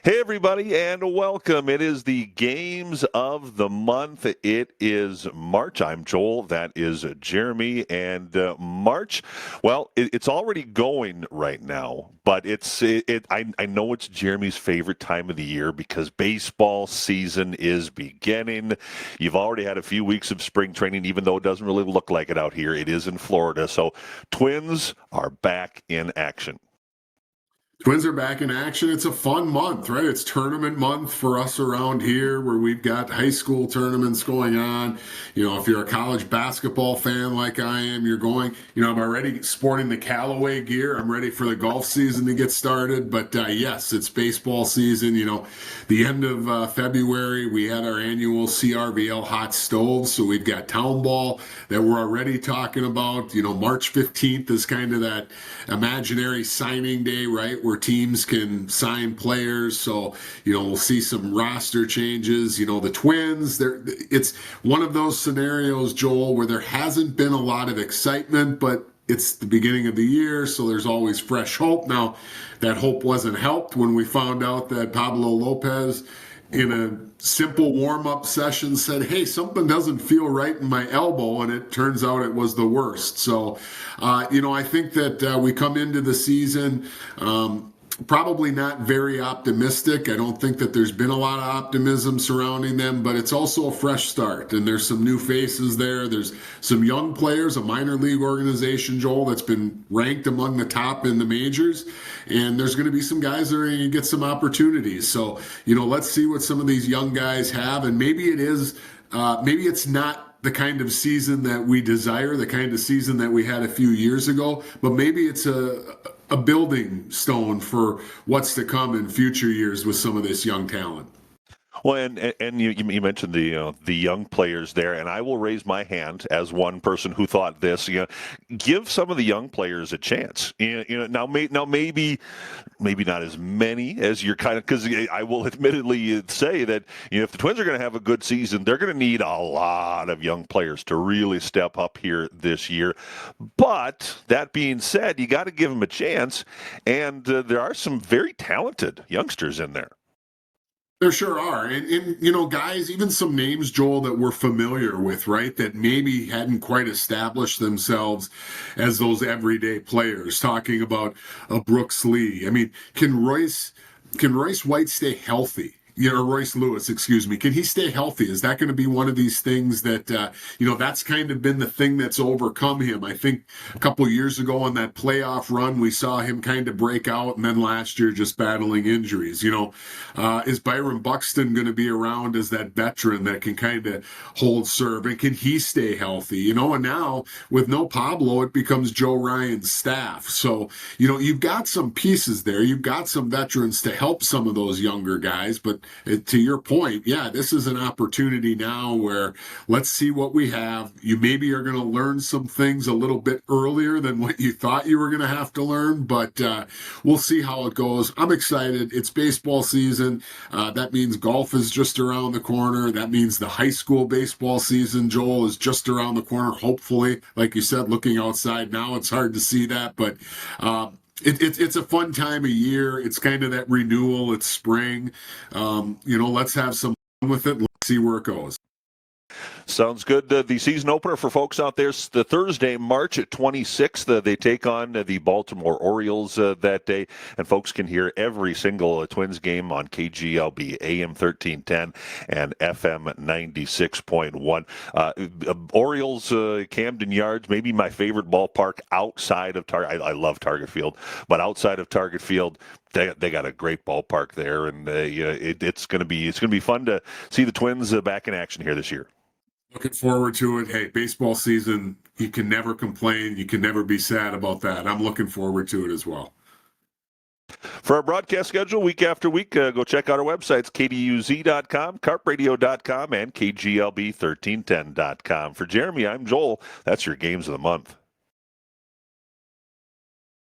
Hey, everybody, and welcome. It is the Games of the Month. It is March. I'm Joel. That is Jeremy. And March, well, it's already going right now, but I know it's Jeremy's favorite time of the year because baseball season is beginning. You've already had a few weeks of spring training, even though it doesn't really look like it out here. It is in Florida. So Twins are back in action. Twins are back in action. It's a fun month, right? It's tournament month for us around here where we've got high school tournaments going on. If you're a college basketball fan like I am, you're going, I'm already sporting the Callaway gear. I'm ready for the golf season to get started. But yes, it's baseball season. The end of February, we had our annual CRVL hot stoves. So we've got town ball that we're already talking about. March 15th is kind of that imaginary signing day, right? Where teams can sign players. So, we'll see some roster changes. The Twins, it's one of those scenarios, Joel, where there hasn't been a lot of excitement, but it's the beginning of the year, so there's always fresh hope. Now, that hope wasn't helped when we found out that Pablo Lopez, in a simple warm-up session, said, hey, something doesn't feel right in my elbow, and it turns out it was the worst. So, I think that we come into the season probably not very optimistic. I don't think that there's been a lot of optimism surrounding them, but it's also a fresh start, and there's some new faces there. There's some young players, a minor league organization, Joel, that's been ranked among the top in the majors, and there's going to be some guys that are going to get some opportunities. So, let's see what some of these young guys have, and maybe it's not the kind of season that we desire, the kind of season that we had a few years ago, but maybe it's a building stone for what's to come in future years with some of this young talent. Well, and you mentioned the young players there, and I will raise my hand as one person who thought this. Give some of the young players a chance. Now maybe not as many as you're because I will admittedly say that if the Twins are going to have a good season, they're going to need a lot of young players to really step up here this year. But that being said, you got to give them a chance, and there are some very talented youngsters in there. There sure are. And guys, even some names, Joel, that we're familiar with, right? That maybe hadn't quite established themselves as those everyday players. Talking about a Brooks Lee. I mean, can Royce White stay healthy? Royce Lewis, excuse me. Can he stay healthy? Is that going to be one of these things that, that's kind of been the thing that's overcome him? I think a couple years ago on that playoff run, we saw him kind of break out, and then last year just battling injuries. Is Byron Buxton going to be around as that veteran that can kind of hold serve? And can he stay healthy? And now with no Pablo, it becomes Joe Ryan's staff. So, you've got some pieces there. You've got some veterans to help some of those younger guys, but to your point, yeah, this is an opportunity now where let's see what we have. You maybe are going to learn some things a little bit earlier than what you thought you were going to have to learn, but we'll see how it goes. I'm excited. It's baseball season. That means golf is just around the corner. That means the high school baseball season, Joel, is just around the corner. Hopefully, like you said, looking outside now, it's hard to see that, but it's a fun time of year. It's kind of that renewal. It's spring. Let's have some fun with it. Let's see where it goes. Sounds good. The season opener for folks out there is the Thursday, March 26th. They take on the Baltimore Orioles that day, and folks can hear every single Twins game on KGLB, AM 1310 and FM 96.1. Orioles, Camden Yards, maybe my favorite ballpark outside of Target. I love Target Field, but outside of Target Field, they got a great ballpark there, and it's going to be fun to see the Twins back in action here this year. Looking forward to it. Hey, baseball season, you can never complain. You can never be sad about that. I'm looking forward to it as well. For our broadcast schedule week after week, go check out our websites, kduz.com, carpradio.com, and kglb1310.com. For Jeremy, I'm Joel. That's your Games of the Month.